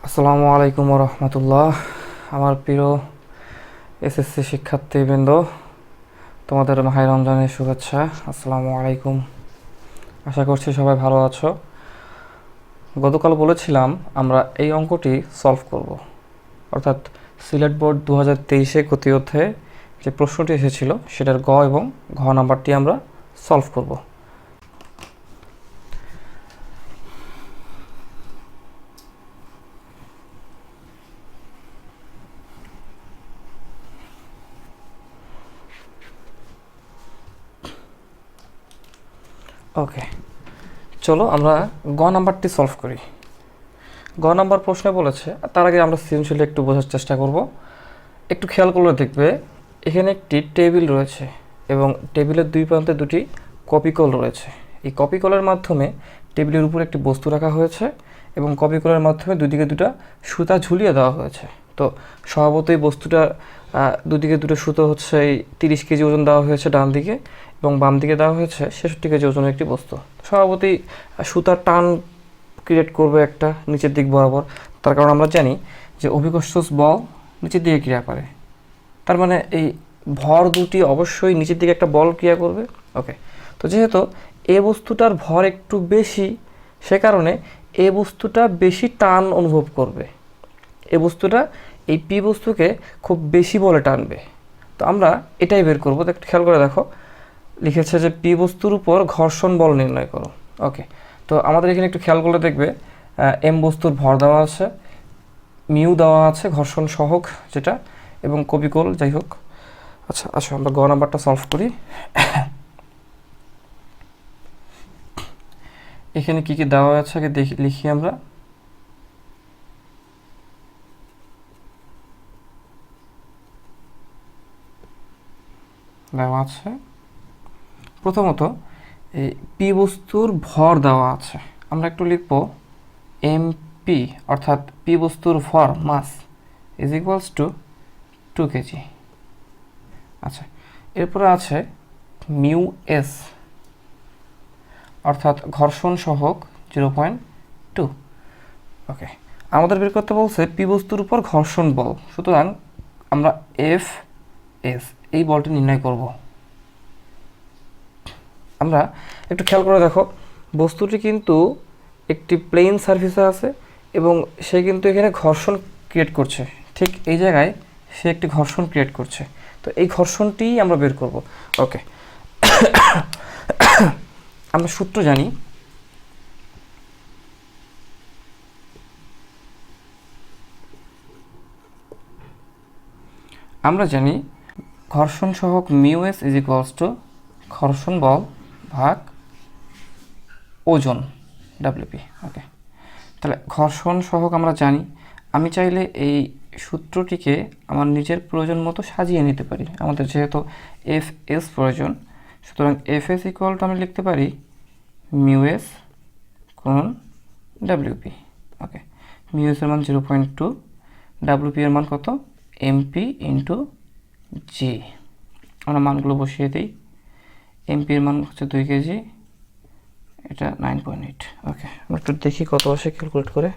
আসসালামু আলাইকুম রহমতুল্লাহ। আমার প্রিয় এসএসসি শিক্ষার্থীবৃন্দ, তোমাদের মাহে রমজানের শুভেচ্ছা। আসসালামু আলাইকুম। আশা করছি সবাই ভালো আছো। গতকাল বলেছিলাম আমরা এই অঙ্কটি সলভ করব, অর্থাৎ সিলেট বোর্ড 2023 গতি অধ্যায়ে যে প্রশ্নটি এসেছিল সেটার গ এবং ঘ নাম্বারটি আমরা সলভ করব। ওকে, চলো আমরা গ নাম্বারটি সলভ করি। গ নাম্বার প্রশ্নে বলেছে, তার আগে আমরা সৃজনশীল একটু বোঝার চেষ্টা করব। একটু খেয়াল করলে দেখবে এখানে একটি টেবিল রয়েছে এবং টেবিলের দুই প্রান্তে দুটি কপিকল রয়েছে। এই কপিকলের মাধ্যমে টেবিলের উপর একটি বস্তু রাখা হয়েছে এবং কপিকলের মাধ্যমে দুদিকে দুটো সুতা ঝুলিয়ে দেওয়া হয়েছে। তো স্বভাবতই বস্তুটা দুদিকে দুটো সুতো হচ্ছে এই 30 কেজি ওজন দেওয়া হয়েছে ডান দিকে এবং বাম দিকে দেওয়া হয়েছে 66 কেজি ওজনের একটি বস্তু। স্বভাবতই সুতার টান ক্রিয়েট করবে একটা নিচের দিক বরাবর, তার কারণ আমরা জানি যে অভিকর্ষজ বল নিচের দিকে ক্রিয়া করে। তার মানে এই ভর দুটি অবশ্যই নিচের দিকে একটা বল ক্রিয়া করবে। ওকে, তো যেহেতু এ বস্তুটার ভর একটু বেশি, সে কারণে এ বস্তুটা বেশি টান অনুভব করবে। এ বস্তুটা এই পি বস্তুকে খুব বেশি বলে টানবে। তো আমরা এটাই বের করবো। তো একটু খেয়াল করে দেখো, লিখেছে যে পি বস্তুর উপর ঘর্ষণ বল নির্ণয় করো। ওকে, তো আমাদের এখানে একটু খেয়াল করলে দেখবে এম বস্তুর ভর দেওয়া আছে, মিউ দেওয়া আছে ঘর্ষণ সহগ যেটা, এবং কপিকল যাই হোক। আচ্ছা আসো আমরা গ নাম্বারটা সলভ করি। এখানে কি কি দেওয়া আছে আগে দেখি, লিখি আমরা। দেওয়া আছে প্রথমত এই পি বস্তুর ভর দেওয়া আছে, আমরা একটু লিখব এম পি, অর্থাৎ পি বস্তুর ভর much is equals to 2 KG. আচ্ছা, এরপরে আছে মিউ এস, অর্থাৎ ঘর্ষণ সহগ 0.2। ওকে, আমাদের বের করতে বলছে পি বস্তুর উপর ঘর্ষণ বল, সুতরাং আমরা এফ এস এই বলটি নির্ণয় করব। আমরা একটু খেয়াল করে দেখো, বস্তুটি কিন্তু একটি প্লেন সারফেসে আছে এবং সে কিন্তু এখানে ঘর্ষণ ক্রিয়েট করছে। ঠিক এই জায়গায় সে একটি ঘর্ষণ ক্রিয়েট করছে, তো এই ঘর্ষণটিই আমরা বের করব। ওকে, আমরা সূত্র জানি, ঘর্ষণ সহগ mu S is equals to ঘর্ষণ বল ভাগ ওজন ডাব্লিউপি। ওকে, তাহলে ঘর্ষণ সহগ আমরা জানি। আমি চাইলে এই সূত্রটিকে আমার নিজের প্রয়োজন মতো সাজিয়ে নিতে পারি। আমাদের যেহেতু এফ এস প্রয়োজন, সুতরাং এফ এস ইকুয়াল টু আমি লিখতে পারি মিউ এস কোণ ডাব্লিউপি। ওকে, মিউ এস এর মান 0.2, ডাব্লিউপি এর মান কত, এমপি ইন্টু জি। আমরা মানগুলো বসিয়ে দিই। এমপি এর মান হচ্ছে 2 কেজি, এটা 9.8। ওকে, আমরা একটু দেখি কত আসে ক্যালকুলেট করে।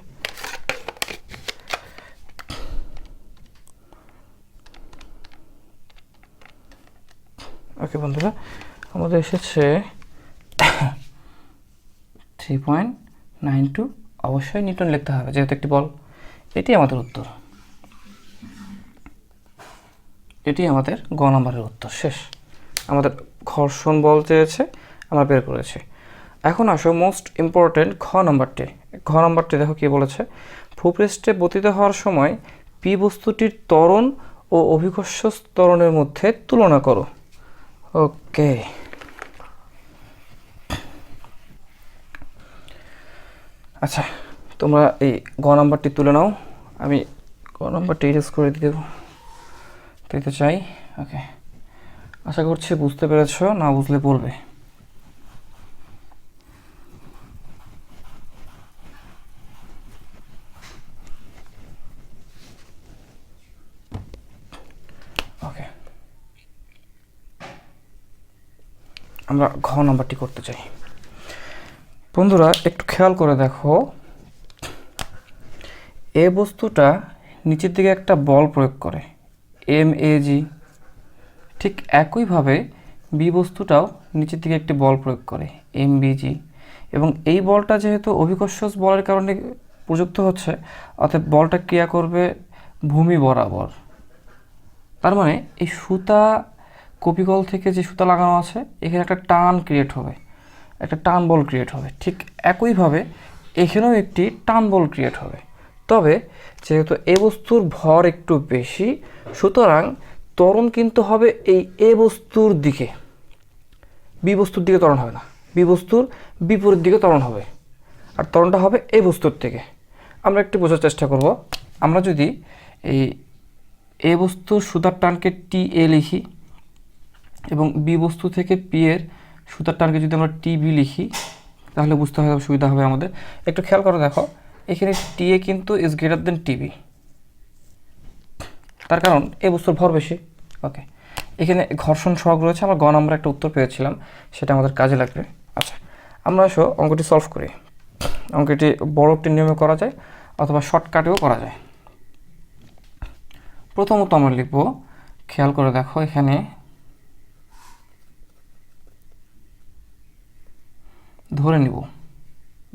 ওকে বন্ধুরা, আমাদের এসেছে 3.92। অবশ্যই নিউটন লিখতে হবে যেহেতু একটি বল। এটি আমাদের উত্তর, এটি আমাদের গ নাম্বারের উত্তর। শেষ, আমাদের ঘর্ষণ বল চেয়েছে, আমরা বের করেছি। এখন আসো মোস্ট ইম্পর্টেন্ট ঘ নাম্বারটি। ঘ নাম্বারটি দেখো কি বলেছে, ভূপৃষ্ঠে পতিত হওয়ার সময় পি বস্তুটির ত্বরণ ও অভিকর্ষ ত্বরণের মধ্যে তুলনা করো। ওকে, আচ্ছা তোমরা এই গ নাম্বারটি তুলে নাও, আমি গ নাম্বারটি ইরেজ করে দিতে চাই। ওকে, আশা করছি বুঝতে পেরেছ, না বুঝলে বলবে। ওকে, আমরা ঘ নাম্বারটি করতে চাই। বন্ধুরা একটু খেয়াল করে দেখো, এ বস্তুটা নিচের দিকে একটা বল প্রয়োগ করে MAG, ঠিক একইভাবে বি বস্তুটাও নিচের দিকে একটি বল প্রয়োগ করে MBG, এবং এই বলটা যেহেতু অভিকর্ষজ বলের কারণে প্রযুক্ত হচ্ছে, অর্থাৎ বলটা ক্রিয়া করবে ভূমি বরাবর। তার মানে এই সুতা কপিকল থেকে যে সুতা লাগানো আছে এখানে একটা টান ক্রিয়েট হবে, একটা টান বল ক্রিয়েট হবে। ঠিক একইভাবে এখানেও একটি টান বল ক্রিয়েট হবে। তবে যেহেতু এ বস্তুর ভর একটু বেশি, সুতরাং ত্বরণ কিন্তু হবে এই এ বস্তুর দিকে, বি বস্তুর দিকে ত্বরণ হবে না, বি বস্তুর বিপরীত দিকে ত্বরণ হবে, আর ত্বরণটা হবে এ বস্তুর থেকে। আমরা একটু বোঝার চেষ্টা করব। আমরা যদি এই এ বস্তুর সুতার টানকে TA লিখি এবং বি বস্তু থেকে পি এর সুতার টানকে যদি আমরা TB লিখি, তাহলে বুঝতে হবে, সুবিধা হবে আমাদের। একটু খেয়াল করে দেখো, এখানে TA কিন্তু ইজ গ্রেটার দেন TB, তার কারণ এ বস্তুর ভর বেশি। ওকে, এখানে ঘর্ষণ সহগ রয়েছে, আমরা গ নাম্বার একটা উত্তর পেয়েছিলাম, সেটা আমাদের কাজে লাগবে। আচ্ছা, আমরা এসো অঙ্কটি সলভ করি। অঙ্কটি বড় একটি নিয়মে করা যায় অথবা শর্টকাটেও করা যায়। প্রথমত আমরা লিখব, খেয়াল করে দেখো, এখানে ধরে নিব,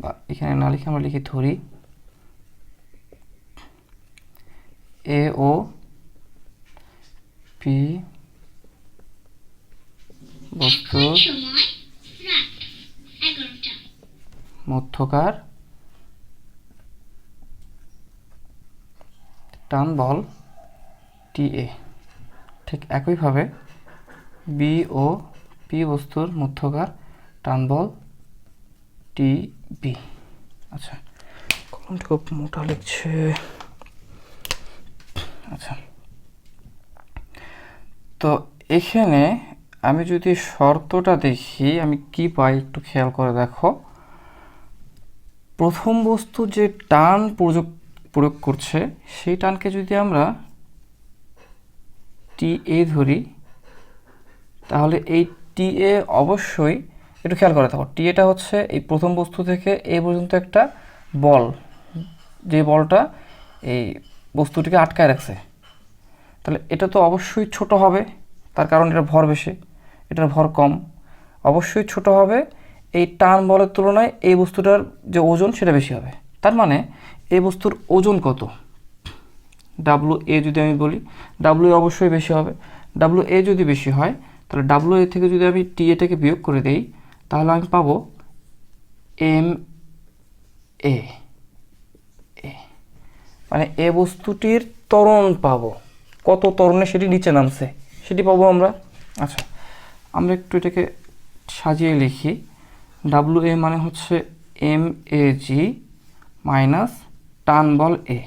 বা এখানে না লিখে আমরা লিখি ধরি, AO P বস্তুর মধ্যকার টান বল TA। ঠিক একইভাবে BO P বস্তুর মধ্যকার টান বল TB। আচ্ছা, কলমটা খুব মোটা লিখছে। আচ্ছা, তো এখানে আমি যদি শর্তটা দেখি আমি কি পাই একটু খেয়াল করে দেখো। প্রথম বস্তু যে টান প্রয়োগ করছে সেই টানকে যদি আমরা TA ধরি, তাহলে এই TA অবশ্যই, একটু খেয়াল করে থাকো, টিএটা হচ্ছে এই প্রথম বস্তু থেকে এই পর্যন্ত একটা বল, যে বলটা এই বস্তুটিকে আটকায় রাখছে। তাহলে এটা তো অবশ্যই ছোট হবে, তার কারণ এটা ভর বেশি, এটার ভর কম, অবশ্যই ছোট হবে। এই টান বলের তুলনায় এই বস্তুটার যে ওজন সেটা বেশি হবে। তার মানে এই বস্তুর ওজন কত, WA যদি আমি বলি, WA অবশ্যই বেশি হবে। WA যদি বেশি হয়, তাহলে WA থেকে যদি আমি টিএটাকে বিয়োগ করে দেই, তাহলে আমি পাবো MA, মানে এ বস্তুটির ত্বরণ পাবো, কত ত্বরণে সেটি নিচে নামছে সেটি পাবো আমরা। আচ্ছা, আমরা একটু এটাকে সাজিয়ে লিখি, WA মানে হচ্ছে MAG মাইনাস টান বল A।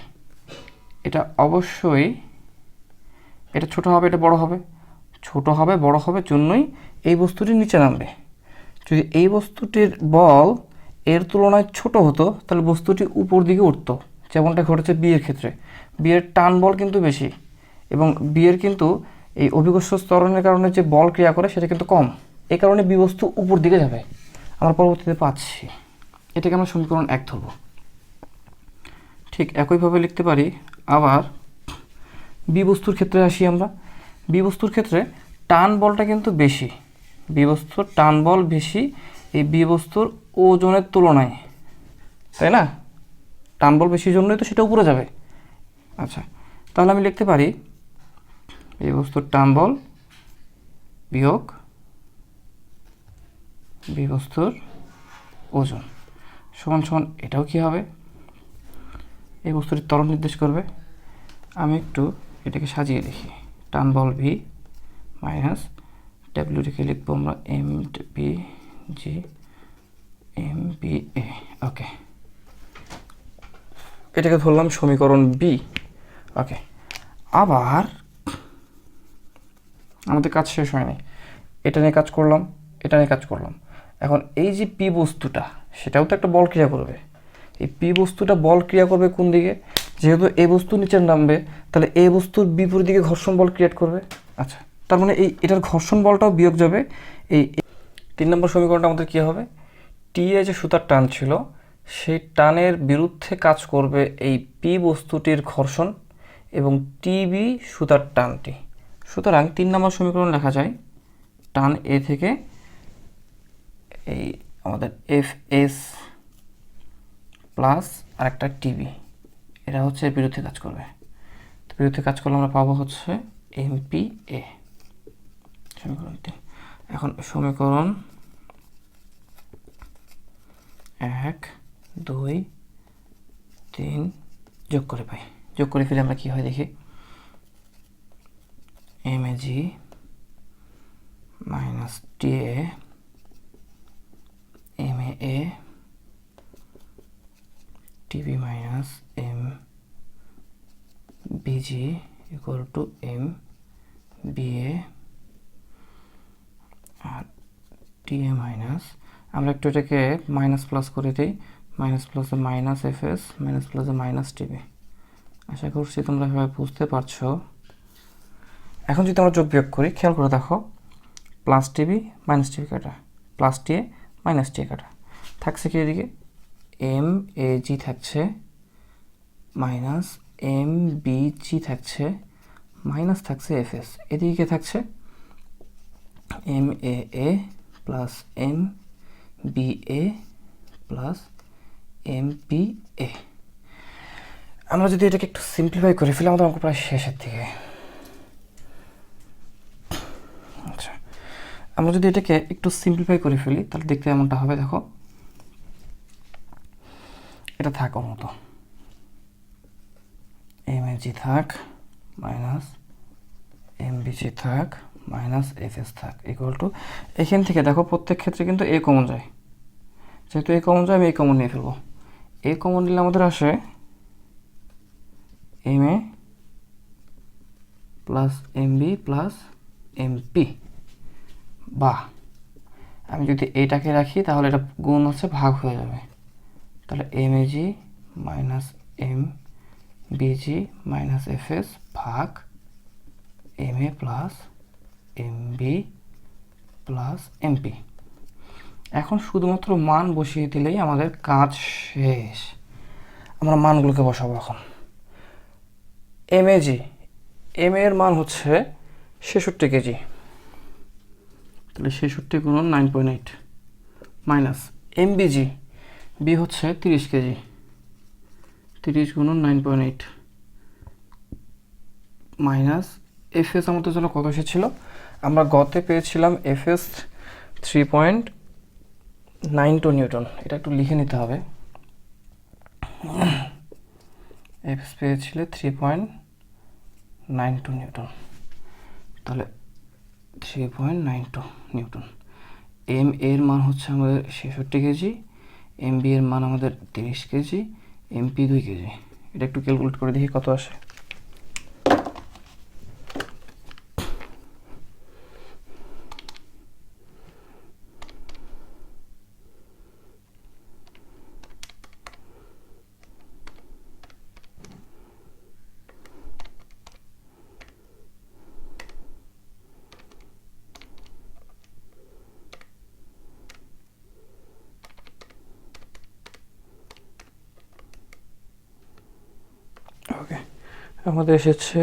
এটা অবশ্যই, এটা ছোট হবে, এটা বড় হবে, ছোট হবে বড় হবে জন্যই এই বস্তুটি নিচে নামবে। যদি এই বস্তুটির বল এর তুলনায় ছোট হতো, তাহলে বস্তুটি উপর দিকে উঠতো, যেমনটা ঘটেছে বিয়ের ক্ষেত্রে। বিয়ের টান বল কিন্তু বেশি, এবং বিয়ের কিন্তু এই অভিকর্ষজ ত্বরণের কারণে যে বল ক্রিয়া করে সেটা কিন্তু কম, এই কারণে বি বস্তু উপর দিকে যাবে। আমরা পরবর্তীতে পাচ্ছি, এটাকে আমরা সমীকরণ 1 ধরব। ঠিক একইভাবে লিখতে পারি। আবার বি বস্তুর ক্ষেত্রে আসি আমরা। বি বস্তুর ক্ষেত্রে টান বলটা কিন্তু বেশি, বি বস্তুর টান বল বেশি এই বি বস্তুর ওজনের তুলনায়, তাই না? টান বল বেশির জন্যই তো সেটা উপরে যাবে। আচ্ছা, তাহলে আমি লিখতে পারি এই বস্তুর টান বল বিয়োগ বি বস্তুর ওজন সমান সমান, এটাও কি হবে, এই বস্তুটির ত্বরণ নির্দেশ করবে। আমি একটু এটাকে সাজিয়ে লিখি, টান বল ভি মাইনাস ডাব্লিউটিকে লিখবো আমরা MBG MBA। ওকে, এটাকে ধরলাম সমীকরণ বি। ওকে, আবার আমাদের কাজ শেষ হয়নি, এটা নিয়ে কাজ করলাম, এটা নিয়ে কাজ করলাম। এখন এই যে পি বস্তুটা, সেটাও তো একটা বল ক্রিয়া করবে। এই পি বস্তুটা বল ক্রিয়া করবে কোন দিকে, যেহেতু এই বস্তু নিচের নামবে, তাহলে এই বস্তুর বিপরীত দিকে ঘর্ষণ বল ক্রিয়েট করবে। আচ্ছা, তার মানে এটার ঘর্ষণ বলটাও বিয়োগ যাবে। এই 3 নম্বর সমীকরণটা আমাদের কী হবে, টি এ যে সুতার টান ছিল সেই টানের বিরুদ্ধে কাজ করবে এই পি বস্তুটির ঘর্ষণ এবং টিবি সুতার টানটি। সুতরাং 3 নম্বর সমীকরণ লেখা যায় টান এ থেকে এই আমাদের এফ এস প্লাস আরেকটা টিবি, এটা হচ্ছে এর বিরুদ্ধে কাজ করবে। তো বিরুদ্ধে কাজ করলে আমরা পাবো হচ্ছে এমপি এ। সমীকরণ 3। এখন সমীকরণ 1 2 3 যোগ করে পাই। যোগ করে ফেলে আমরা কি হয় দেখি, M A G minus T A M A TB minus M BG equal to M B A আর টি এ মাইনাস, আমরা একটু এটাকে মাইনাস প্লাস করে দিই, মাইনাস প্লাসে মাইনাস এফ এস মাইনাস প্লাসে মাইনাস টিবি। আশা করছি তোমরা সবাই বুঝতে পারছো। এখন যদি আমরা যোগ বিয়োগ করি, খেয়াল করে দেখো, প্লাস টিবি মাইনাস টিবি কাটা, plus T A minus T এ কাটা, থাকছে কি এদিকে এম এ জি থাকছে মাইনাস এম বি জি থাকছে মাইনাস থাকছে এফ এস, এদিকে থাকছে M A A plus M B A plus M P A. আমরা যদি এটাকে একটু সিম্পলিফাই করে ফেলি, আমাদের অঙ্ক প্রায় শেষের দিকে। আচ্ছা, আমরা যদি এটাকে একটু সিম্পলিফাই করে ফেলি তাহলে দেখতে এমনটা হবে। দেখো এটা থাক ওর মতো, এম এ জি থাক মাইনাস এম বি জি থাক মাইনাস এফ এস থাক ইকুয়াল টু, এখান থেকে দেখো প্রত্যেক ক্ষেত্রে কিন্তু এ কমন যায়, যেহেতু এ কমন যায় আমি এই কমন নিয়ে ফেলবো। এ কমন নিলে আমাদের আসে M A plus M B plus M P, বা আমি যদি এইটাকে রাখি তাহলে এটা গুণ হচ্ছে ভাগ হয়ে যাবে, তাহলে M A G minus M BG minus F S ভাগ M A plus M B plus MP. এখন শুধুমাত্র মান বসিয়ে দিলেই আমাদের কাজ শেষ। আমরা মানগুলোকে বসাবো এখন। এম এ জি, এম এর মান হচ্ছে 66 কেজি, তাহলে 66 গুণন 9.8 মাইনাস এম বিজি, বি হচ্ছে 30 কেজি, 30 গুণন 9.8 মাইনাস এফ এস আমাদের জন্য কত এসেছিল, আমরা গতে পেয়েছিলাম এফ এস 3.92 নিউটন। এটা একটু লিখে নিতে হবে, এফ এস পেয়েছিল 3.92 নিউটন, তাহলে 3.92 নিউটন। এম এর মান হচ্ছে আমাদের 66 কেজি, এম বি এর মান আমাদের 30 কেজি, এমপি 2 কেজি। এটা একটু ক্যালকুলেট করে দেখি কত আসে। ওকে, আমাদের এসেছে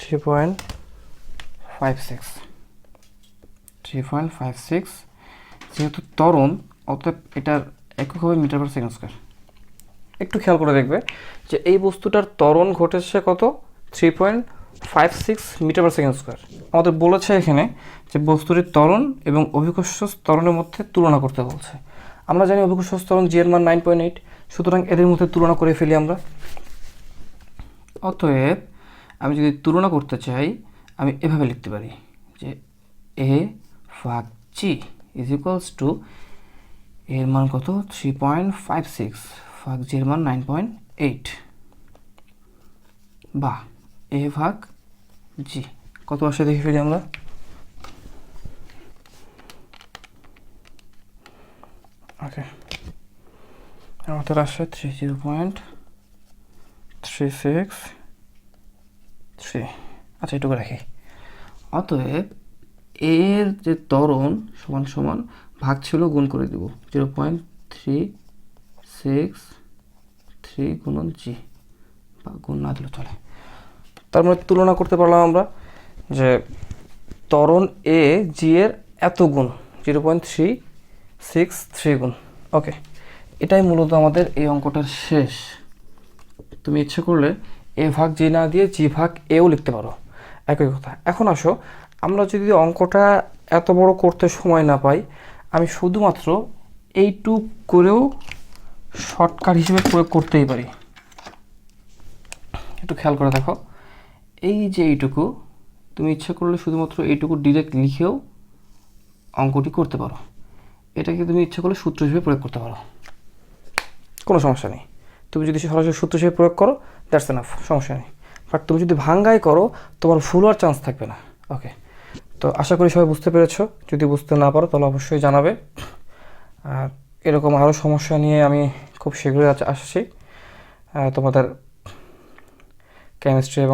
3.56, যেহেতু ত্বরণ অতএব এটার একক হবে মিটার পার সেকেন্ড স্কোয়ার। একটু খেয়াল করে দেখবে যে এই বস্তুটার ত্বরণ ঘটেছে কত, 3.56 মিটার পার সেকেন্ড স্কোয়ার। আমাদের বলেছে এখানে যে বস্তুটির ত্বরণ এবং অভিকর্ষ ত্বরণের মধ্যে তুলনা করতে বলছে। আমরা জানি অভিকর্ষ ত্বরণ জি এর মান 9.8, সুতরাং এদের মধ্যে তুলনা করে ফেলি আমরা। অতএব আমি যদি তুলনা করতে চাই আমি এভাবে লিখতে পারি যে এ ভাগ জি ইজ ইকুয়ালস টু, এর মান কত 3.56 ভাগ জি এর মান 9.8, বা এ ভাগ জি কত আসে দেখে ফেলি আমরা। ওকে, আমাদের আসে 30.363। আচ্ছা এটুকু রাখি। অতএব এর যে ত্বরণ সমান সমান ভাগ ছিল গুণ করে দিব 0.363 গুণন জি, বা গুণ না দিলে চলে। তার মানে তুলনা করতে পারলাম আমরা যে ত্বরণ এ জি এর এত গুণ 0.363 গুণ। ওকে, এটাই মূলত আমাদের এই অঙ্কটার শেষ। তুমি ইচ্ছে করলে এ ভাগ জি না দিয়ে জি ভাগ এও লিখতে পারো, একই কথা। এখন আসো, আমরা যদি অঙ্কটা এত বড় করতে সময় না পাই, আমি শুধুমাত্র এইটুক করেও শর্টকাট হিসেবে প্রয়োগ করতেই পারি। একটু খেয়াল করে দেখো, এই যে এইটুকু তুমি ইচ্ছে করলে শুধুমাত্র এইটুকু ডিরেক্ট লিখেও অঙ্কটি করতে পারো। এটাকে তুমি ইচ্ছে করলে সূত্র হিসেবে প্রয়োগ করতে পারো, কোনো সমস্যা নেই। তুমি যদি সরাসরি সূত্র হিসেবে প্রয়োগ করো, দ্যাটস এনাফ, সমস্যা নেই। বাট তুমি যদি ভাঙ্গাই করো, তোমার ভুল হওয়ার চান্স থাকবে না। ওকে, তো আশা করি সবাই বুঝতে পেরেছো। যদি বুঝতে না পারো তাহলে অবশ্যই জানাবে। আর এরকম আরও সমস্যা নিয়ে আমি খুব শীঘ্রই আসছি তোমাদের কেমিস্ট্রি এবং